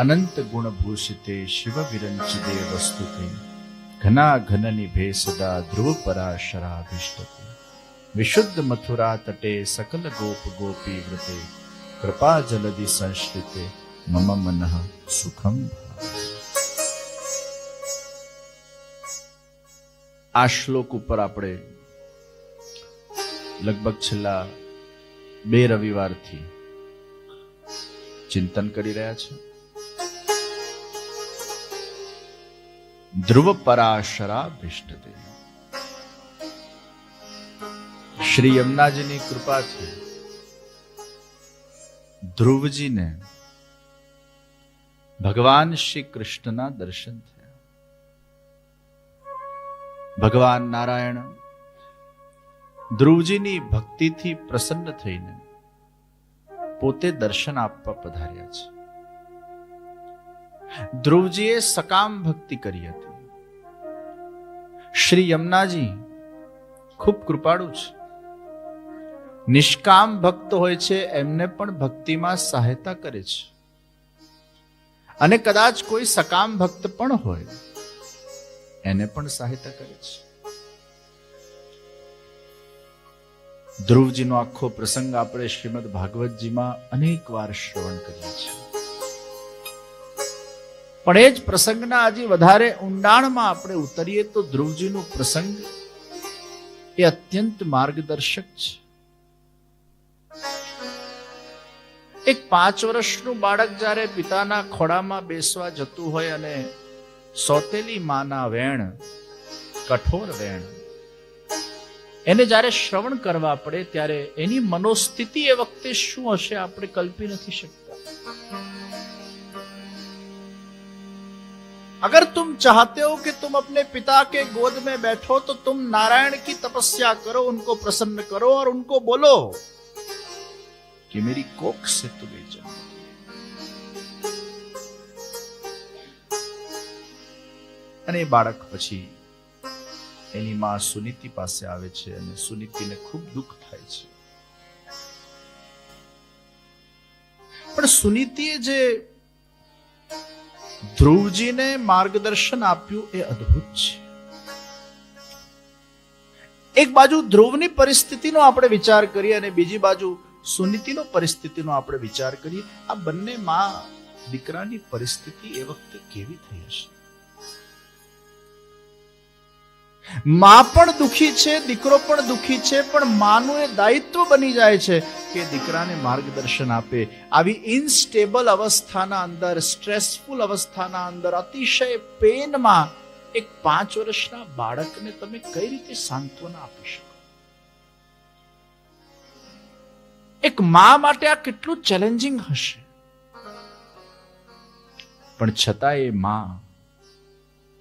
અનંત ગુણ ભૂષિતે શિવ વિરંચિદે વસ્તુતે ઘના ઘનની ભે સદા ધ્રુવ પરાશરાભિષ્ટતે વિશુદ્ધ મથુરા તટે સકલ ગોપ ગોપી વ્રતે કૃપા જલધિ સંશ્રિતે મમ મનઃ સુખમ ભાવે. આ શ્લોક ઉપર આપણે લગભગ છેલ્લા 2 રવિવારથી ચિંતન કરી રહ્યા છે. ધ્રુવ પરાશરાભિષ્ટતે. શ્રી યમુનાજીની કૃપાથી ધ્રુવજીને ભગવાન શ્રી કૃષ્ણના દર્શન થયા. ભગવાન નારાયણ ધ્રુવજીની ભક્તિથી પ્રસન્ન થઈને પોતે દર્શન આપવા પધાર્યા છે. ધ્રુવજીએ સકામ ભક્તિ કરી હતી. શ્રી યમુનાજી ખૂબ કૃપાળુ છે. નિષ્કામ ભક્ત હોય છે એમને પણ ભક્તિમાં સહાયતા કરે છે, અને કદાચ કોઈ સકામ ભક્ત પણ હોય એને પણ સહાયતા કરે છે. ધ્રુવજીનો આખો પ્રસંગ આપણે શ્રીમદ ભાગવતજીમાં અનેક વાર શ્રવણ કરીએ છીએ, પણ એ જ પ્રસંગના હજી વધારે ઊંડાણમાં આપણે ઉતરીએ તો ધ્રુવજીનો પ્રસંગ એ અત્યંત માર્ગદર્શક છે. એક 5 વર્ષનું બાળક જ્યારે પિતાના ખોળામાં બેસવા જતું હોય અને સોતેલી માના વેણ, કઠોર વેણ એને જ્યારે શ્રવણ કરવા પડે ત્યારે એની મનોસ્થિતિ એ વખતે શું હશે આપણે કલ્પી નથી શકતા. अगर तुम चाहते हो कि तुम अपने पिता के गोद में बैठो तो तुम नारायण की तपस्या करो, उनको प्रसन्न करो और उनको बोलो कि मेरी कोख से तुम्हें जन्म. અને બાળક પછી એની માં સુનીતિ પાસે આવે છે અને સુનીતિને ખૂબ દુઃખ થાય છે. પણ સુનીતિએ જે ધ્રુવજીને માર્ગદર્શન આપ્યું એ અદ્ભુત છે. એક બાજુ ધ્રુવની પરિસ્થિતિનો આપણે વિચાર કરીએ અને બીજી બાજુ સુનીતિનો પરિસ્થિતિનો આપણે વિચાર કરીએ. આ બંને માં દીકરાની પરિસ્થિતિ એ વખતે કેવી થઈ હશે? માં પણ દુખી છે, દીકરો પણ દુખી છે, પણ માનું એ દાયિત્વ બની જાય છે કે દીકરાને માર્ગદર્શન આપે. આવી ઇનસ્ટેબલ અવસ્થાના અંદર, સ્ટ્રેસફુલ અવસ્થાના અંદર, અતિશય પેનમાં એક 5 વર્ષના બાળકને તમે કઈ રીતે સાંત્વના આપી શકો? એક મા માટે આ કેટલું ચેલેન્જિંગ હશે. પણ છતાં એ મા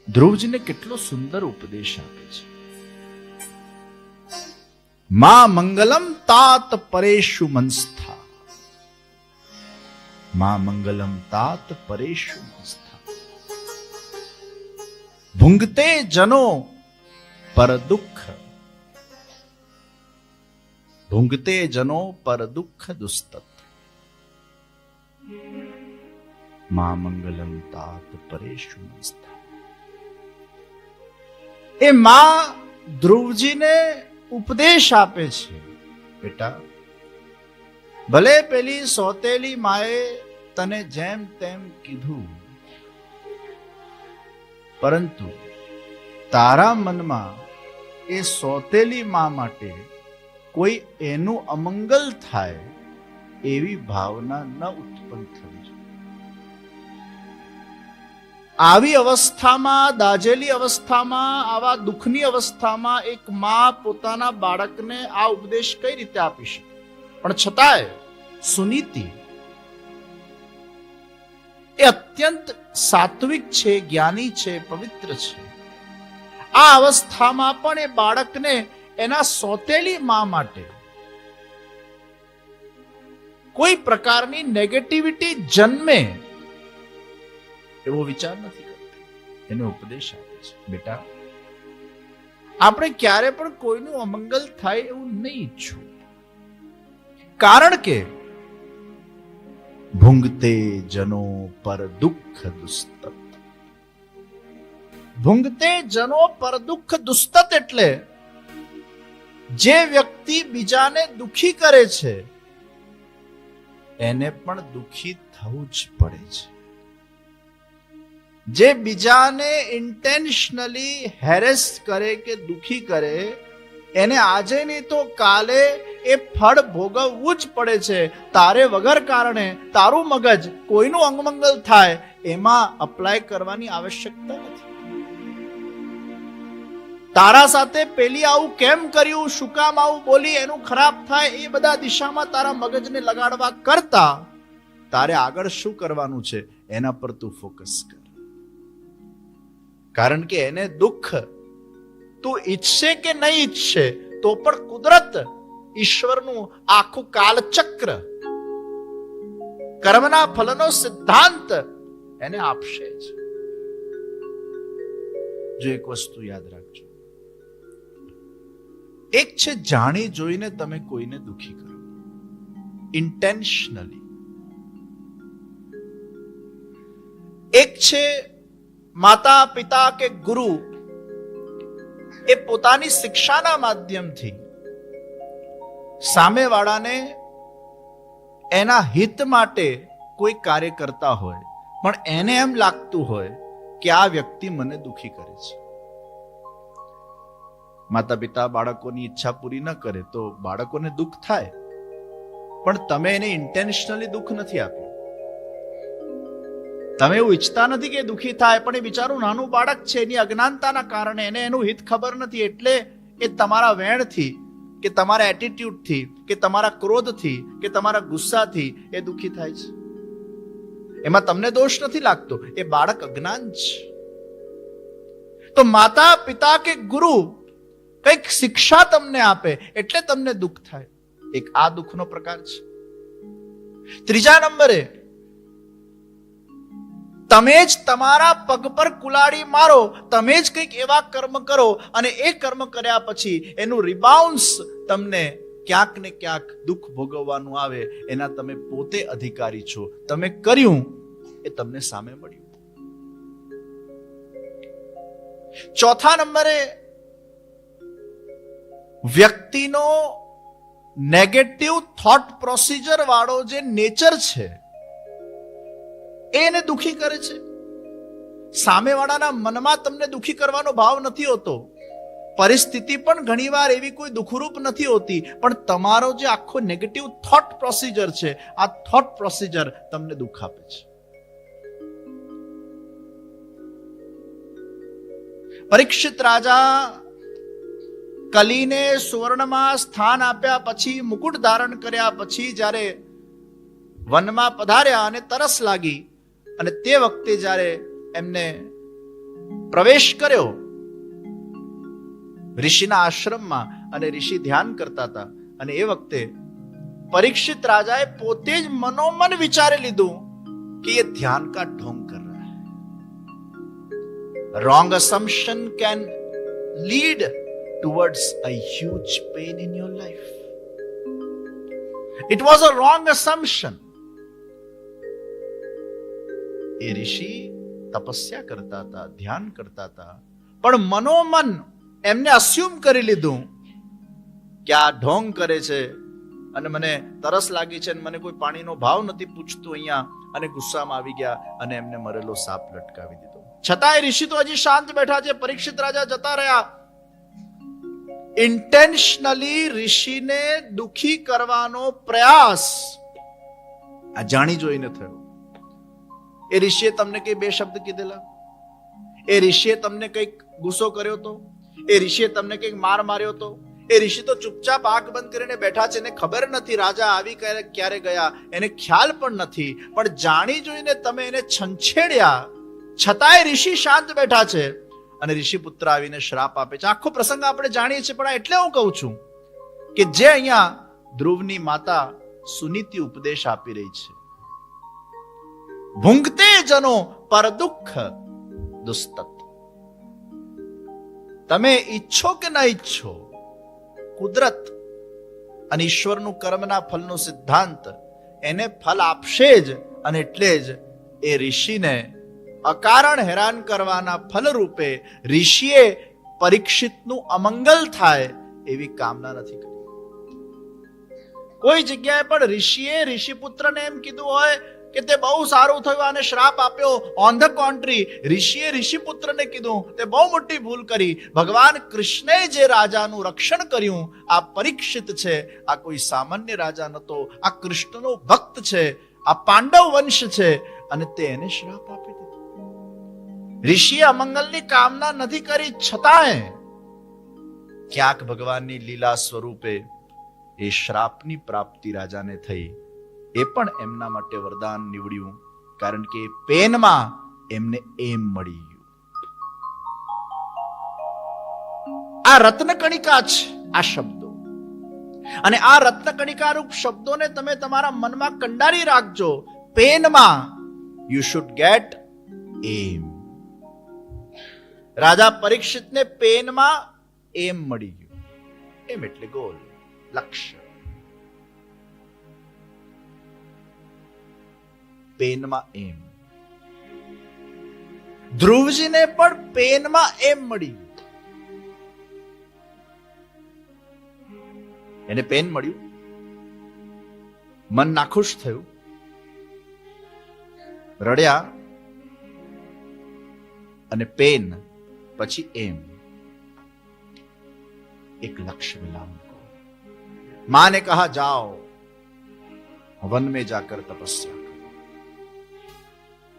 ધ્રુવજીને કેટલો સુંદર ઉપદેશ આપે છે. મા મંગલમ તાત પરેશુ મંસ્થા. મા મંગલમ તાત પરેશુ મંસ્થા. ભુંગતે જનો પર દુઃખ. ભુંગતે જનો પર દુઃખ દુસ્તત. મા મંગલમ તાત પરેશુ મંસ્થા. એ માં ધ્રુવજીને ઉપદેશ આપે છે, બેટા ભલે પેલી સોતેલી માએ તને જેમ તેમ કીધું, પરંતુ તારા મનમાં એ સોતેલી માં માટે કોઈ એનું અમંગલ થાય એવી ભાવના ન ઉત્પન્ન થવી જોઈએ. આવી અવસ્થામાં, દાજેલી અવસ્થામાં, આવા દુઃખની અવસ્થામાં એક માં પોતાના બાળકને આ ઉપદેશ કઈ રીતે આપી શકે? પણ છતાંય સુનીતિ એ અત્યંત સાત્વિક છે, જ્ઞાની છે, પવિત્ર છે. આ અવસ્થામાં પણ એ બાળકને એના સોતેલી માં માટે કોઈ પ્રકારની નેગેટિવિટી જન્મે એવો વિચાર નથી કરતી. એને ઉપદેશ આપે છે, બેટા આપણે ક્યારે પણ કોઈનું અમંગલ થાય એવું નહીં ઈચ્છવું. કારણ કે ભૂંગતે જનો પર દુઃખ દુસ્તત. ભૂંગતે જનો પર દુઃખ દુસ્તત એટલે જે વ્યક્તિ બીજાને દુખી કરે છે એને પણ દુખી થવું જ પડે છે. જે બીજાને ઇન્ટેન્શનલી હેરેસ કરે કે દુખી કરે એને આજે નહીં તો કાલે એ ફળ ભોગવવું જ પડે છે. તારે વગર કારણે તારું મગજ કોઈનું અંગમંગલ થાય એમાં અપ્લાય કરવાની આવશ્યકતા નથી. તારા સાથે પેલી આવું કેમ કર્યું, શું કામ આવું બોલી, એનું ખરાબ થાય એ બધા દિશામાં તારા મગજને લગાડવા કરતા તારે આગળ શું કરવાનું છે એના પર તું ફોકસ કર. કારણ કે એને દુઃખ તું ઈચ્છે કે નહીં ઈચ્છે તો પણ કુદરત, ઈશ્વરનું આખું કાલચક્ર, કર્મના ફલનો સિદ્ધાંત એને આપશે જ. જો એક વસ્તુ યાદ રાખજો, એક છે જાણી જોઈને તમે કોઈને દુખી કરો, ઇન્ટેન્શનલી. એક છે માતા પિતા કે ગુરુ એ પોતાની શિક્ષાના માધ્યમથી સામેવાળાને એના હિત માટે કોઈ કાર્ય કરતા હોય પણ એને એમ લાગતું હોય કે આ વ્યક્તિ મને દુખી કરે છે. માતા પિતા બાળકોની ઈચ્છા પૂરી ન કરે તો બાળકોને દુઃખ થાય, પણ તમે એને ઇન્ટેન્શનલી દુઃખ નથી આપ્યું. તમે એવું ઈચ્છતા નથી કે દુઃખી થાય, પણ એ બિચારું નાનું બાળક છે, એની અજ્ઞાનતાના કારણે એને એનું હિત ખબર નથી, એટલે એ તમારા વેણથી કે તમારા એટીટ્યુડથી કે તમારા ક્રોધથી કે તમારા ગુસ્સાથી એ દુઃખી થાય છે. એમાં તમને દોષ નથી લાગતો, એ બાળક અજ્ઞાન છે. તો માતા પિતા કે ગુરુ કઈક શિક્ષા તમને આપે એટલે તમને દુઃખ થાય. એક આ દુઃખનો પ્રકાર છે. ત્રીજા નંબરે તમે જ તમારા પગ પર કુલાડી મારો, તમે જ કંઈક એવા કર્મ કરો અને એ કર્મ કર્યા પછી એનું રિબાઉન્સ તમને ક્યાંક ને ક્યાંક દુઃખ ભોગવવાનું આવે, એના તમે પોતે અધિકારી છો. તમે કર્યું એ તમને સામે મળ્યું. ચોથા નંબરે વ્યક્તિનો નેગેટિવ થોટ પ્રોસિજર વાળો જે નેચર છે એને દુખી કરે છે. સામેવાળાના મનમાં તમને દુખી કરવાનો ભાવ નથી હોતો, પરિસ્થિતિ પણ ઘણીવાર એવી કોઈ દુઃખરૂપ નથી હોતી, પણ તમારો જે આખો નેગેટિવ થોટ પ્રોસિજર છે, આ થોટ પ્રોસિજર તમને દુઃખ આપે છે. પરીક્ષિત રાજા કલીને સુવર્ણમાં સ્થાન આપ્યા પછી, મુકુટ ધારણ કર્યા પછી જ્યારે વનમાં પધાર્યા અને તરસ લાગી અને તે વખતે જ્યારે એમને પ્રવેશ કર્યો ઋષિના આશ્રમમાં અને ઋષિ ધ્યાન કરતા હતા, અને એ વખતે પરીક્ષિત રાજાએ પોતે જ મનોમન વિચારી લીધું કે ये ध्यान का ढोंग कर रहा है. Wrong assumption can lead towards a huge pain in your life. It was a wrong assumption. એ ઋષિ તપસ્યા કરતા હતા, ધ્યાન કરતા હતા, પણ મનોમન એમને અસ્યુમ કરી લીધું કે આ ઢોંગ કરે છે અને મને તરસ લાગી છે અને મને કોઈ પાણીનો ભાવ નથી પૂછતું અહીંયા, અને ગુસ્સામાં આવી ગયા અને એમને મરેલો સાપ લટકાવી દીધો. છતાંય ઋષિ તો હજી શાંત બેઠા છે. પરીક્ષિત રાજા જતા રહ્યા. ઇન્ટેન્શનલી ઋષિને દુખી કરવાનો પ્રયાસ આ જાણી જોઈને થયો. એ ઋષિએ તમને કઈ બે શબ્દ કીધેલા, એ ઋષિએ તમને કઈક ગુસ્સો કર્યો હતો, એ ઋષિએ તમને કઈક માર માર્યો હતો, એ ઋષિ તો ચૂપચાપ આંખ બંધ કરીને બેઠા છે, એને ખબર નથી રાજા આવી ક્યારે ગયા, એને ખ્યાલ પણ નથી, પણ જાણી જોઈને તમે એને છંછેડ્યા, છતાંય ઋષિ શાંત બેઠા છે અને ઋષિ પુત્ર આવીને શ્રાપ આપે છે. આખો પ્રસંગ આપણે જાણીએ છીએ, પણ એટલે હું કહું છું કે જે અહીંયા ધ્રુવની માતા સુનીતિ ઉપદેશ આપી રહી છે, ભૂંગતે જનો પર દુઃખ દુસ્તત. તમે ઈચ્છો કે ના ઈચ્છો, કુદરત અને ઈશ્વરનું કર્મના ફલનો સિદ્ધાંત એને ફલ આપશે જ, અને એટલે જ એ ઋષિને અકારણ હેરાન કરવાના ફલરૂપે ઋષિએ પરીક્ષિતનું અમંગલ થાય એવી કામના નથી કરી. કોઈ જગ્યાએ પણ ઋષિએ ઋષિપુત્રને એમ કીધું હોય કે તે બહુ સારું થયું અને શ્રાપ આપ્યો. ઓન ધ કોન્ટ્રી, ઋષિએ ઋષિપુત્રને કીધું તે બહુ મોટી ભૂલ કરી. ભગવાન કૃષ્ણે જે રાજાનું રક્ષણ કર્યું, આ પરીક્ષિત છે, આ કોઈ સામાન્ય રાજા નતો, આ કૃષ્ણનો ભક્ત છે, આ પાંડવ વંશ છે, અને તેને શ્રાપ આપી દીધો. ઋષિએ અમંગલની કામના નથી કરી, છતાંય ક્યાંક ભગવાનની લીલા સ્વરૂપે એ શ્રાપની પ્રાપ્તિ રાજાને થઈ. એ પણ એમના માટે વરદાન નીવડ્યું, કારણ કે પેનમાં એમને એમ મળી ગયું. આ રત્નકણિકા છે, આ શબ્દો, અને આ રત્નકણિકા રૂપ શબ્દોને તમે તમારા મનમાં કંડારી રાખજો. પેનમાં યુ શુડ ગેટ એમ. રાજા પરીક્ષિતને પેનમાં એમ મળી ગયું. એમ એટલે ગોલ, લક્ષ્ય. પેનમાં એમ. ધ્રુવજીને પણ પેનમાં એમ મળી ગયું. એને પેન મળ્યું, મન નાખુશ થયું, રડ્યા, અને પેન પછી એમ. एक लक्ष्य मिला उनको. मां ने कहा जाओ वन में जाकर तपस्या करो.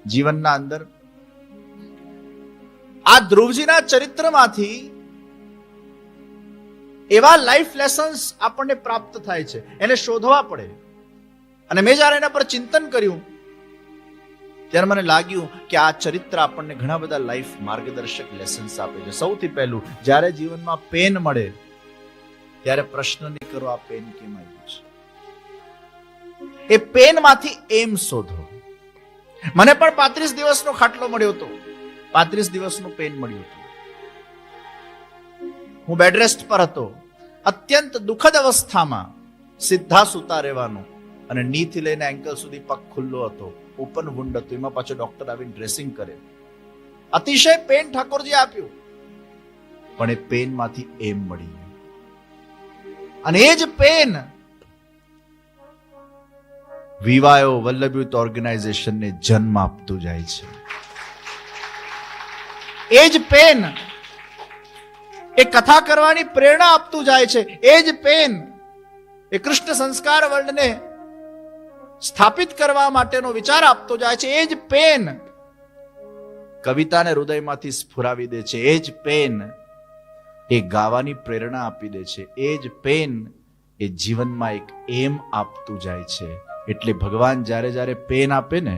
જીવનના અંદર આ ધ્રુવજીના ચરિત્રમાંથી એવા લાઈફ લેસન્સ આપણને પ્રાપ્ત થાય છે, એને શોધવા પડે. અને મેં જ્યારે એના પર ચિંતન કર્યું ત્યારે મને લાગ્યું કે આ ચરિત્ર આપણને ઘણા બધા લાઈફ માર્ગદર્શક લેસન્સ આપે છે. સૌથી પહેલું, જ્યારે જીવનમાં પેન મળે ત્યારે પ્રશ્ન નહીં કરો આ પેન કેમ આવ્યું છે. એ પેનમાંથી એમ શોધો. મને પણ 35 દિવસનો ખાટલો મળ્યો હતો, 35 દિવસનું પેન મળ્યું હતું. હું બેડ રેસ્ટ પર હતો, અત્યંત દુઃખદ અવસ્થામાં, સીધા સૂતા રહેવાનું, અને નીથી લઈને એન્કલ સુધી પગ ખુલ્લો હતો, ઓપન વુન્ડ હતું, એમાં પાછો ડોક્ટર આવીને ડ્રેસિંગ કરે. અતિશય પેન ઠાકોરજી આપ્યું, પણ એ પેનમાંથી એમ મળી ગયું. અને એ જ પેન વિવાયો વલ્લભયુત ઓર્ગેનાઇઝેશનને જન્મ આપતું જાય છે. એ જ પેન એ કથા કરવાની પ્રેરણા આપતું જાય છે. એ જ પેન એ કૃષ્ણ સંસ્કાર વર્લ્ડને સ્થાપિત કરવા માટેનો વિચાર આપતો જાય છે. એ જ પેન કવિતાને હૃદયમાંથી સ્ફુરાવી દે છે. એ જ પેન એ ગાવાની પ્રેરણા આપી દે છે. એ જ પેન એ જીવનમાં એક એમ આપતું જાય છે. એટલે ભગવાન જ્યારે જ્યારે પેન આપે ને,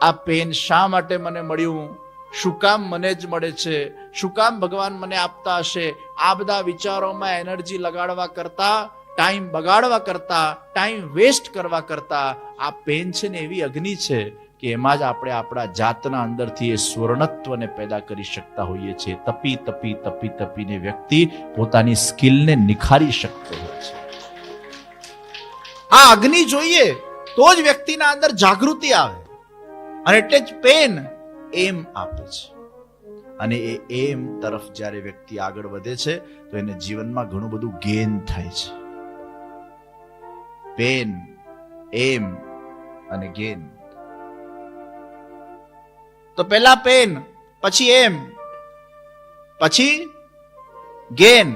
આ પેન શા માટે મને મળ્યું, શું કામ મને જ મળે છે, શું કામ ભગવાન મને આપતા હશે, આ બધા વિચારોમાં એનર્જી લગાડવા કરતા, ટાઈમ બગાડવા કરતા, ટાઈમ વેસ્ટ કરવા કરતા, આ પેન છે ને એવી અગ્નિ છે કે એમાં જ આપણે આપણા જાતના અંદરથી એ સ્વર્ણત્વને પેદા કરી શકતા હોઈએ છીએ. તપી તપી તપી તપીને વ્યક્તિ પોતાની સ્કિલને નિખારી શકતો હોય છે. આ અગ્નિ જોઈએ તો જ વ્યક્તિના અંદર જાગૃતિ આવે. અને એટલે જ પેન એમ આપે છે. અને એ એમ તરફ જ્યારે વ્યક્તિ આગળ વધે છે તો એને જીવનમાં ઘણું બધું ગેઇન થાય છે. પેન, એમ અને ગેઇન. તો પહેલા પેન, પછી એમ, પછી ગેન.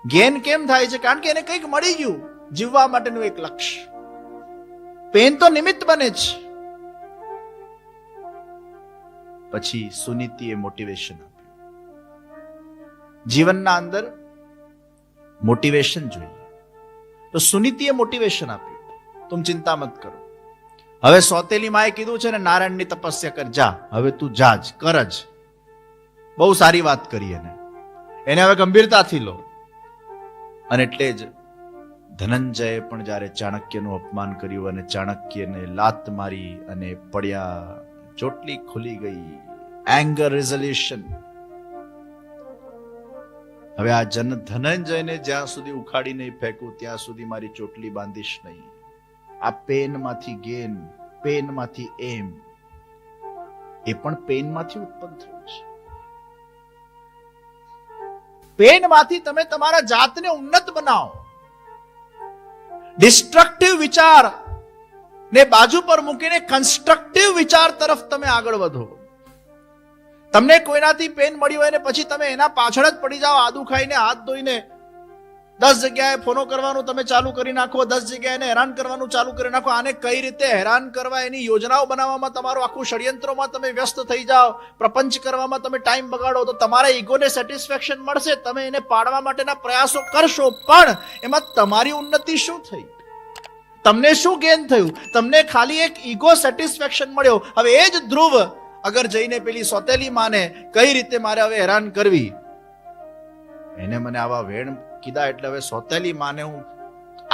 ગેન કેમ થાય છે? કારણ કે એને કંઈક મળી ગયું, જીવવા માટેનું એક લક્ષ્ય. પેન તો નિમિત્ત બને છે. પછી સુનીતિએ મોટિવેશન આપ્યું. જીવનના અંદર મોટિવેશન જોઈએ તો સુનીતિએ મોટિવેશન આપ્યું. તુમ ચિંતા મત કરો. હવે સોતેલી માએ કીધું છે ને, નારાયણની તપસ્યા કર, જા, હવે તું જા જ, કર જ. બહુ સારી વાત કરી એને હવે ગંભીરતાથી લો. અને એટલે જ ધનંજયે પણ જ્યારે ચાણક્યનું અપમાન કર્યું અને ચાણક્યને લાત મારી અને પડ્યા, ચોટલી ખુલી ગઈ, એંગર રિઝોલ્યુશન. હવે આ ધનંજયને જ્યાં સુધી ઉખાડી નહીં ફેંકું ત્યાં સુધી મારી ચોટલી બાંધીશ નહીં. આ પેનમાંથી ગેન, પેનમાંથી એમ, એ પણ પેનમાંથી ઉત્પન્ન થયું છે. પેનમાંથી તમે તમારા જાતને ઉન્નત બનાવો. ડિસ્ટ્રક્ટિવ વિચાર ને બાજુ પર મૂકીને કન્સ્ટ્રક્ટિવ વિચાર તરફ તમે આગળ વધો. તમને કોઈનાથી પેન મળી હોય ને પછી તમે એના પાછળ જ પડી જાઓ, આદુ ખાઈને હાથ ધોઈને 10 જગ્યાએ ફોનો કરવાનું તમે ચાલુ કરી નાખો, 10 જગ્યાએ એને હેરાન કરવાનું ચાલુ કરી નાખો. આને કઈ રીતે હેરાન કરવા એની યોજનાઓ બનાવવામાં તમારું આખું ષડયંત્રોમાં તમે વ્યસ્ત થઈ જાઓ, પ્રપંચ કરવામાં તમે ટાઈમ બગાડો, તો તમારા ઈગોને સેટિસ્ફેક્શન મળશે. તમે એને પાડવા માટેના પ્રયાસો કરશો, પણ એમાં તમારી ઉન્નતિ શું થઈ? તમને શું ગેન થયું? તમને ખાલી એક ઈગો સેટિસ્ફેક્શન મળ્યો. હવે એ જ ધ્રુવ અગર જઈને પેલી સોતેલી માને કઈ રીતે મારે હવે હેરાન કરવી, એને મને આવા વેણ કીધા એટલે હવે સોતેલી માને હું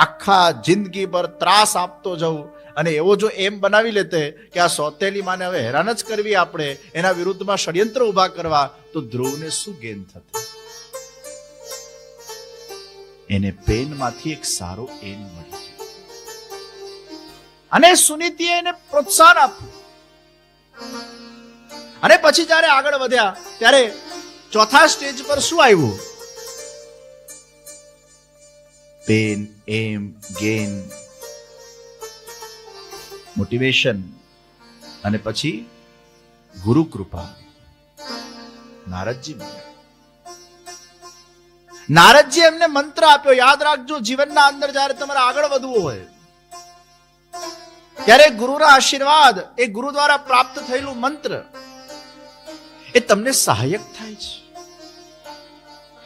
આખા જિંદગી પર ત્રાસ આપતો જઉં, અને એવો જો એમ બનાવી લેતે કે આ સોતેલી માને હવે હેરાન જ કરવી, આપણે એના વિરુદ્ધમાં ષડયંત્ર ઉભા કરવા, તો ધ્રુવને શું ગેન થતે? એને પેનમાંથી એક સારો એન મળી ગયો, અને સુનીતિએ એને પ્રોત્સાહન આપ્યું. અને પછી જ્યારે આગળ વધ્યા ત્યારે ચોથા સ્ટેજ પર શું આવ્યું? પેન, એમ, ગેન, મોટિવેશન, અને પછી ગુરુ કૃપા. નારદજી એમને મંત્ર આપ્યો. યાદ રાખજો, જીવનના અંદર જ્યારે તમારે આગળ વધવું હોય ત્યારે ગુરુના આશીર્વાદ, એ ગુરુ દ્વારા પ્રાપ્ત થયેલું મંત્ર, એ તમને સહાયક થાય છે.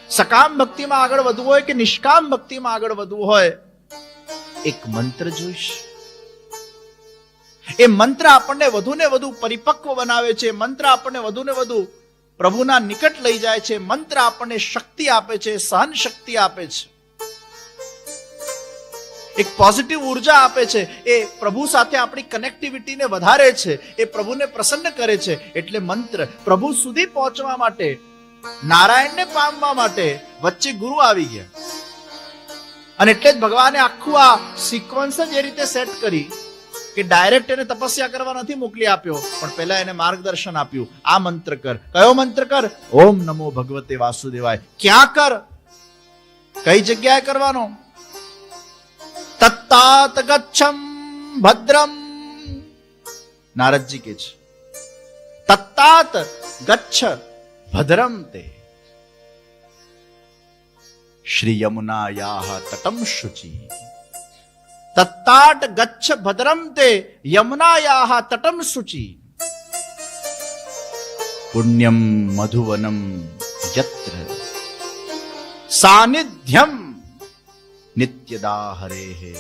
સકામ ભક્તિમાં આગળ વધવું હોય કે નિષ્કામ ભક્તિમાં આગળ વધવું હોય, એક મંત્ર જોઈશ. એ મંત્ર આપણને વધુ ને વધુ પરિપક્વ બનાવે છે. મંત્ર આપણને વધુ ને વધુ પ્રભુના નિકટ લઈ જાય છે. મંત્ર આપણને શક્તિ આપે છે, સહન શક્તિ આપે છે, એક પોઝિટિવ ઉર્જા આપે છે. એ પ્રભુ સાથે આપણી કનેક્ટિવિટીને વધારે છે, એ પ્રભુને પ્રસન્ન કરે છે. એટલે મંત્ર પ્રભુ સુધી પહોંચવા માટે, નારાયણને પામવા માટે વચ્ચે ગુરુ આવી ગયા. અને એટલે જ ભગવાને આખું આ સિક્વન્સ જ એ રીતે સેટ કરી કે ડાયરેક્ટ એને તપસ્યા કરવા નથી મોકલી આપ્યો, પણ પહેલા એને માર્ગદર્શન આપ્યું. આ મંત્ર કર. કયો મંત્ર કર? ઓમ નમો ભગવતે વાસુદેવાય. ક્યાં કર? કઈ જગ્યાએ કરવાનો? તત્તાત ગચ્છમ ભદ્રમ. નારદજી કે છે તત્તાત ગચ્છ ભદ્રમ તે શ્રી યમુનાયાહ તટમ શુચિ. તત્તાટ ગચ્છ ભદ્રમ તે યમુનાયાહ તટમ શુચિ. પુણ્યમ મધુવનમ યત્ર સાનિધ્યમ નિત્યદા હરેહે.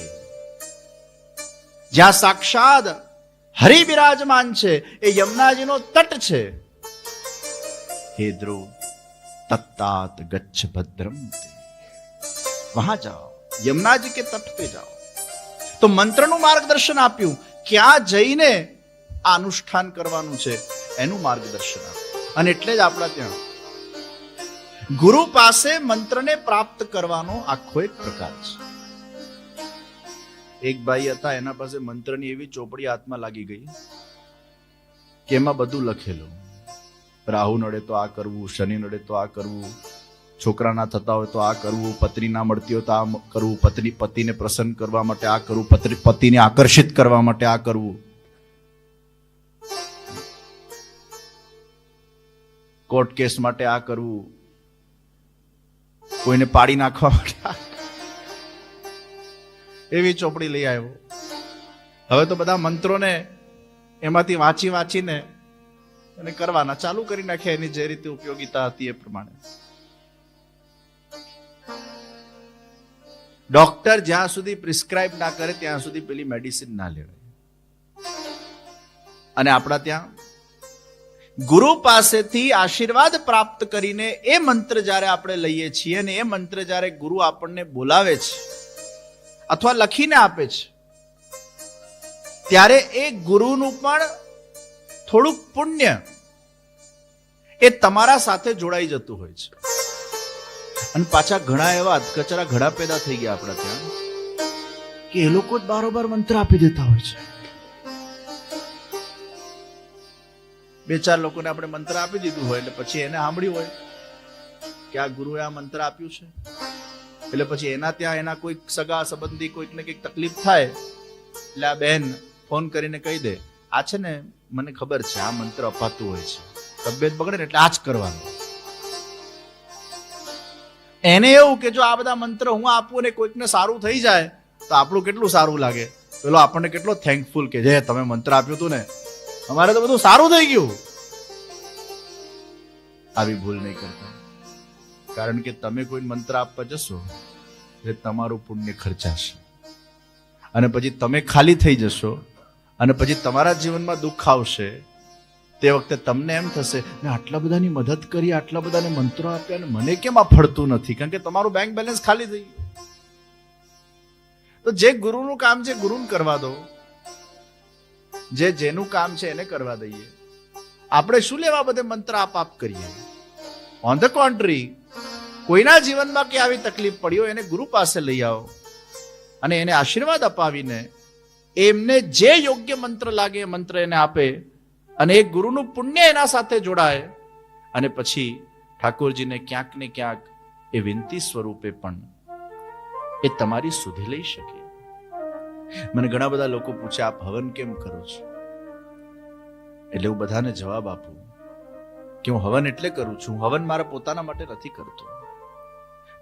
જ્યાં સાક્ષાત હરિ બિરાજમાન છે, એ યમુનાજીનો તટ છે. હે ધ્રુવ, તત્તાત ગચ્છ ભદ્રમ તે, વહાં જાઓ, યમુનાજી કે તટ पे જાઓ. તો મંત્રનું માર્ગદર્શન આપ્યું. ક્યાં જઈને આ અનુષ્ઠાન કરવાનું છે એનું માર્ગદર્શન આપ્યું. અને એટલે જ આપણા ત્યાં ગુરુ પાસે મંત્રને પ્રાપ્ત કરવાનો આખો એક પ્રકાર છે. એક ભાઈ હતા, એના પાસે મંત્રની એવી ચોપડી હાથમાં લાગી ગઈ કે એમાં બધું લખેલું. રાહુ નડે તો આ કરવું, શનિ નડે તો આ કરવું, છોકરા ના થતા હોય તો આ કરવું, પત્ની ના મળતી હોય તો આ કરવું, પતિને પ્રસન્ન કરવા માટે આ કરવું, પતિને આકર્ષિત કરવા માટે આ કરવું. કોર્ટ કેસ માટે આ કરવું, કોઈને પાડી નાખવા માટે. એવી ચોપડી લઈ આવ્યો. હવે તો બધા મંત્રોને એમાંથી વાંચી વાંચીને અને કરવાના ચાલુ કરી નાખ્યા, એની જે રીતે ઉપયોગિતા હતી એ પ્રમાણે. ડોક્ટર જ્યાં સુધી પ્રિસ્ક્રાઇબ ના કરે ત્યાં સુધી પેલી મેડિસિન ના લેવાય. અને આપણા ત્યાં ગુરુ પાસેથી આશીર્વાદ પ્રાપ્ત કરીને એ મંત્ર જ્યારે આપણે લઈએ છીએ, અને એ મંત્ર જ્યારે ગુરુ આપણને બોલાવે છે અથવા લખીને આપે છે, ત્યારે એ ગુરુનું પણ થોડુંક પુણ્ય એ તમારા સાથે જોડાઈ જતું હોય છે. અને પાછા ઘણા એવા અધકચરા ઘડા પેદા થઈ ગયા આપણા ત્યાં કે એ લોકો જ બારોબાર મંત્ર આપી દેતા હોય છે. 2-4 લોકોને આપણે મંત્ર આપી દીધું હોય એટલે પછી એને સાંભળ્યું હોય કે આ ગુરુએ આ મંત્ર આપ્યું છે, એટલે પછી એના ત્યાં એના કોઈક સગા સંબંધી કોઈકને કંઈક તકલીફ થાય એટલે આ બહેન ફોન કરીને કહી દે, આ છે ને મને ખબર છે આ મંત્ર અપાતું હોય છે, તબિયત બગડે ને એટલે આ જ કરવાનું. એને એવું કે જો આ બધા મંત્ર હું આપું ને કોઈકને સારું થઈ જાય તો આપણું કેટલું સારું લાગે, પેલો આપણને કેટલો થેન્કફુલ કે જે તમે મંત્ર આપ્યું હતું ને અમારે તો બધું સારું થઈ ગયું. આવી ભૂલ નહીં કરતા, કારણ કે તમે કોઈ મંત્ર આપવા જશો એટલે તમારું પુણ્ય ખર્ચાશે અને પછી તમે ખાલી થઈ જશો અને પછી તમારા જીવનમાં દુઃખ આવશે. તે વખતે તમને એમ થશે ને આટલા બધાની મદદ કરી, આટલા બધાને મંત્રો આપ્યા અને મને કેમ આ ફળતું નથી, કારણ કે તમારું બેંક બેલેન્સ ખાલી થઈ ગયું. તો જે ગુરુનું કામ છે ગુરુને કરવા દો, જેનું કામ છે એને કરવા દઈએ. આપણે શું લેવા બધે મંત્ર આપ કરીએ? ઓન ધ કોન્ટ્રી, કોઈના જીવનમાં કે આવી તકલીફ પડી હોય એને ગુરુ પાસે લઈ આવો અને એને આશીર્વાદ અપાવીને એમને જે યોગ્ય મંત્ર લાગે એ મંત્ર એને આપે અને એ ગુરુનું પુણ્ય એના સાથે જોડાય અને પછી ઠાકોરજીને ક્યાંક ને ક્યાંક એ વિનંતી સ્વરૂપે પણ એ તમારી સુધી લઈ શકે. મને ઘણા બધા લોકો પૂછે આપ હવન કેમ કરો છો? એટલે હું બધાને જવાબ આપું કે હું હવન એટલે કરું છું, હવન મારા પોતાના માટે નથી કરતો,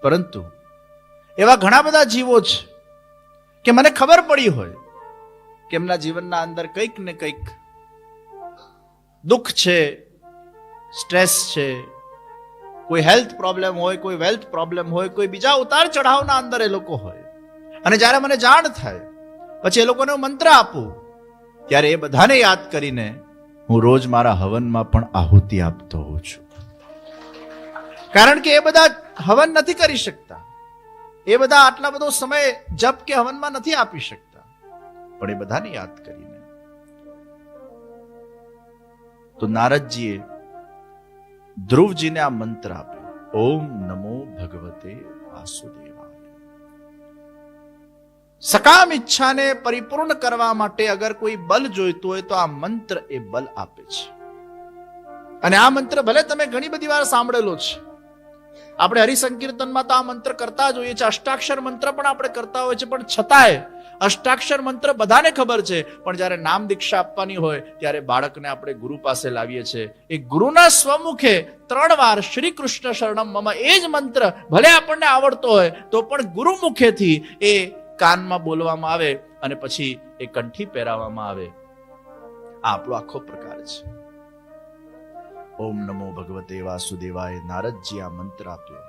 પરંતુ એવા ઘણા બધા જીવો છે કે મને ખબર પડી હોય કે એમના જીવનના અંદર કંઈક ને કંઈક દુઃખ છે, સ્ટ્રેસ છે, કોઈ હેલ્થ પ્રોબ્લેમ હોય, કોઈ વેલ્થ પ્રોબ્લેમ હોય, કોઈ બીજા ઉતાર ચઢાવના અંદર એ લોકો હોય અને જ્યારે મને જાણ થાય પછી એ લોકોને હું મંત્ર આપું ત્યારે એ બધાને યાદ કરીને હું રોજ મારા હવનમાં પણ આહુતિ આપતો હોઉં છું. કારણ કે એ બધા હવન નથી કરી શકતા, એ બધા આટલા બધો સમય જપ કે હવનમાં નથી આપી શકતા, પણ એ બધાને યાદ કરીને. તો નારદજીએ ધ્રુવજીને આ મંત્ર આપ્યો, ઓમ નમો ભગવતે વાસુદેવાય. સકામ ઈચ્છાને પરિપૂર્ણ કરવા માટે અગર કોઈ બલ જોઈતું હોય તો આ મંત્ર એ બલ આપે છે. અને આ મંત્ર ભલે તમે ઘણી બધી વાર સાંભળેલો છે, આપણે હરિસંકીર્તનમાં તો આ મંત્ર કરતા જ હોઈએ છીએ, અષ્ટાક્ષર મંત્ર પણ આપણે કરતા હોય છે, પણ છતાંય અષ્ટાક્ષર મંત્ર બધાને ખબર છે, પણ જ્યારે નામ દીક્ષા આપવાની હોય ત્યારે બાળકને આપણે ગુરુ પાસે લાવીએ છીએ. એ ગુરુના સ્વમુખે 3 વાર શ્રી કૃષ્ણ શરણમ મમ એ જ મંત્ર ભલે આપણને આવડતો હોય તો પણ ગુરુ મુખેથી એ કાનમાં બોલવામાં આવે અને પછી એ કંઠી પહેરાવવામાં આવે. આ આપણો આખો પ્રકાર છે. ઓમ નમો ભગવતે વાસુદેવાય. નારદજી આ મંત્ર આપ્યો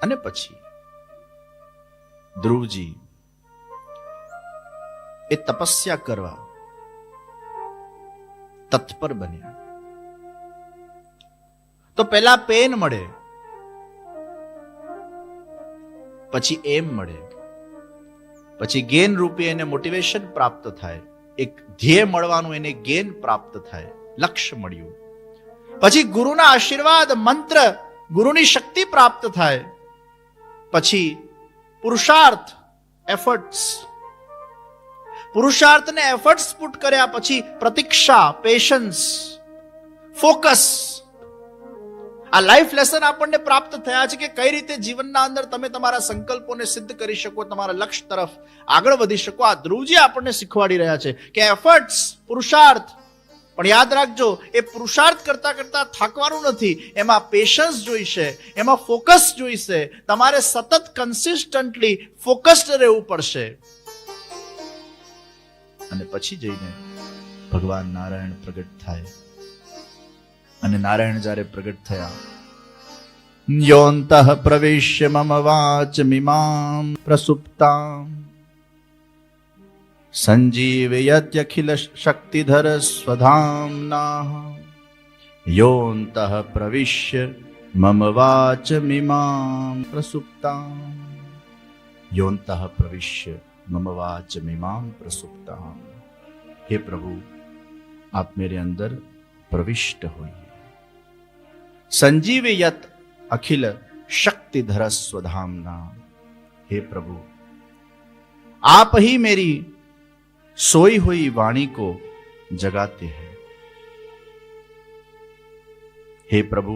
અને પછી ધ્રુવજી એ તપસ્યા કરવા તત્પર બન્યા. તો પહેલા પેન મળે, પછી એમ મળે, પછી ગેન રૂપે એને મોટિવેશન પ્રાપ્ત થાય, એક ધ્યેય મળવાનું એને ગેન પ્રાપ્ત થાય, લક્ષ્ય મળ્યું. પછી ગુરુના આશીર્વાદ મંત્ર ગુરુની શક્તિ પ્રાપ્ત થાય, પછી પુરુષાર્થ એફર્ટ્સ, પુરુષાર્થને એફર્ટ્સ પુટ કર્યા પછી પ્રતીક્ષા, પેશન્સ, ફોકસ. આ લાઈફ લેસન આપણને પ્રાપ્ત થયા છે કે કઈ રીતે જીવનના અંદર તમે તમારા સંકલ્પોને સિદ્ધ કરી શકો, તમારા લક્ષ્ય તરફ આગળ વધી શકો. આ ધ્રુવજી આપણને શીખવાડી રહ્યા છે કે એફર્ટ્સ, પુરુષાર્થ, પણ યાદ રાખજો એ પુરુષાર્થ કરતા કરતા થાકવાનું નથી, એમાં પેશન્સ જોઈશે, એમાં ફોકસ જોઈશે. તમારે સતત કન્સિસ્ટન્ટલી ફોકસ્ડ રહેવું પડશે. અને પછી જઈને ભગવાન નારાયણ પ્રગટ થાય. અને નારાયણ જ્યારે પ્રગટ થયા, યોંતઃ પ્રવેશ્ય મમ વાચમિમામ પ્રસુપ્તામ સંજીવયત્યખિલ શક્તિધર સ્વધામ્ના યોંતઃ પ્રવિશ્ય મમ વાચમિમામ પ્રસુપ્તામ યોંતઃ પ્રવિશ્ય મમ વાચમિમામ પ્રસુપ્તામ. હે પ્રભુ, આપ मेरे अंदर प्रविष्ट होइए. संजीवयत अखिल शक्तिधर स्वधामना. हे प्रभु, आप ही मेरी सोई हुई वाणी को जगाते हैं. हे प्रभु,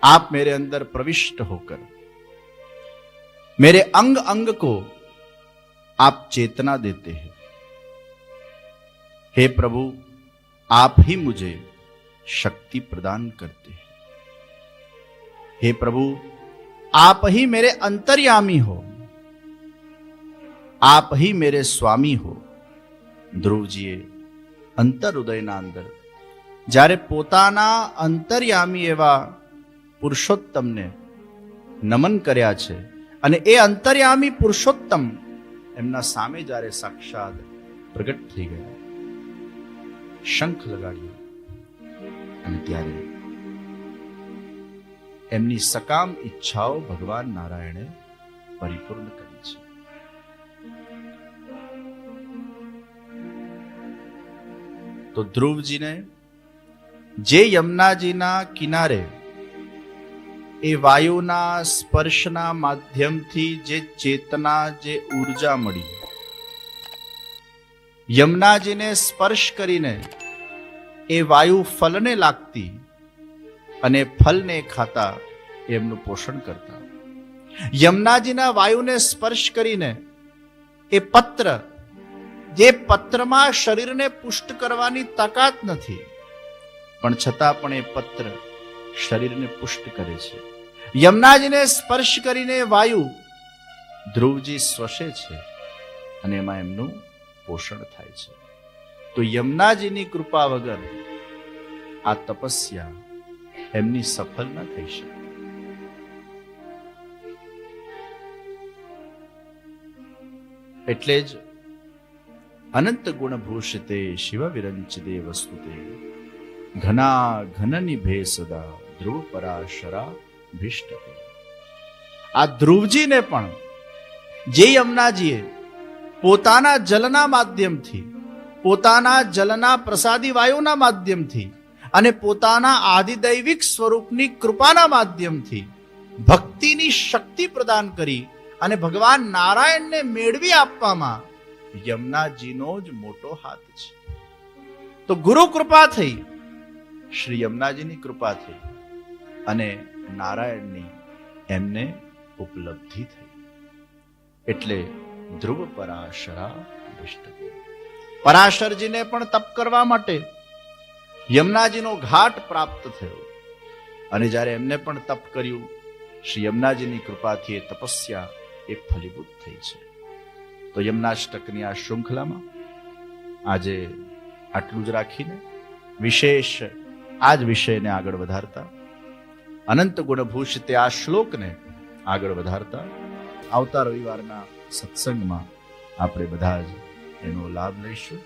आप मेरे अंदर प्रविष्ट होकर मेरे अंग अंग को आप चेतना देते हैं। हे प्रभु, आप ही मुझे शक्ति प्रदान करते हैं। हे प्रभु, आप ही मेरे अंतर्यामी हो, आप ही मेरे स्वामी हो। ધ્રુવજીએ અંતર હૃદયના અંદર જ્યારે પોતાના અંતર્યામી એવા પુરુષોત્તમને નમન કર્યા છે અને એ અંતર્યામી પુરુષોત્તમ એમના સામે જ્યારે સાક્ષાત પ્રગટ થઈ ગયા, શંખ લગાડ્યો અને ત્યારે એમની સકામ ઈચ્છાઓ ભગવાન નારાયણે પરિપૂર્ણ કરી છે. તો ધ્રુવજીને જે યમુનાજીના કિનારે એ વાયુના સ્પર્શના માધ્યમથી જે ચેતના, જે ઉર્જા મળી, યમુનાજીને સ્પર્શ કરીને એ વાયુ ફલને લાગતી અને ફલને ખાતા એમનું પોષણ કરતા. યમુનાજીના વાયુને સ્પર્શ કરીને એ પત્ર, જે પત્રમાં શરીરને પુષ્ટ કરવાની તાકાત નથી, પણ છતાં પણ એ પત્ર શરીરને પુષ્ટ કરે છે. યમુનાજીને સ્પર્શ કરીને વાયુ ધ્રુવજી શ્વસે છે અને એમાં એમનું પોષણ થાય છે. તો યમુનાજીની કૃપા વગર આ તપસ્યા એમની સફળ ન થઈ શકે. એટલે જ અનંત ગુણભૂષિતે શિવ વિરંચિતે વસ્તુતે ઘના ઘનનિભે સદા ધ્રુવ પરાશરા ભીષ્ટતે. આ ધ્રુવજીને પણ જે યમુનાજીએ પોતાના જલના માધ્યમથી, પોતાના જલના પ્રસાદી વાયુના માધ્યમથી અને પોતાના આદિદૈવિક સ્વરૂપની કૃપાના માધ્યમથી ભક્તિની શક્તિ પ્રદાન કરી અને ભગવાન નારાયણને મેળવી આપવામાં યમુનાજીનો જ મોટો હાથ છે. તો ગુરુ કૃપા થઈ, શ્રી યમુનાજીની કૃપા થઈ અને નારાયણની એમને ઉપલબ્ધિ થઈ. એટલે ધ્રુવ પરાશરા ભીષ્ટતે. પરાશરજીને પણ તપ કરવા માટે યમુનાજીનો ઘાટ પ્રાપ્ત થયો અને જ્યારે એમને પણ તપ કર્યું, શ્રી યમુનાજીની કૃપાથી એ તપસ્યા એ ફલીભૂત થઈ છે. તો યમુનાષ્ટકની આ શૃંખલામાં આજે આટલું જ રાખીને વિશેષ આ જ વિષયને આગળ વધારતા, અનંત ગુણભૂષિત આ શ્લોકને આગળ વધારતા આવતા રવિવારના સત્સંગમાં આપણે બધા જ એનો લાભ લઈશું.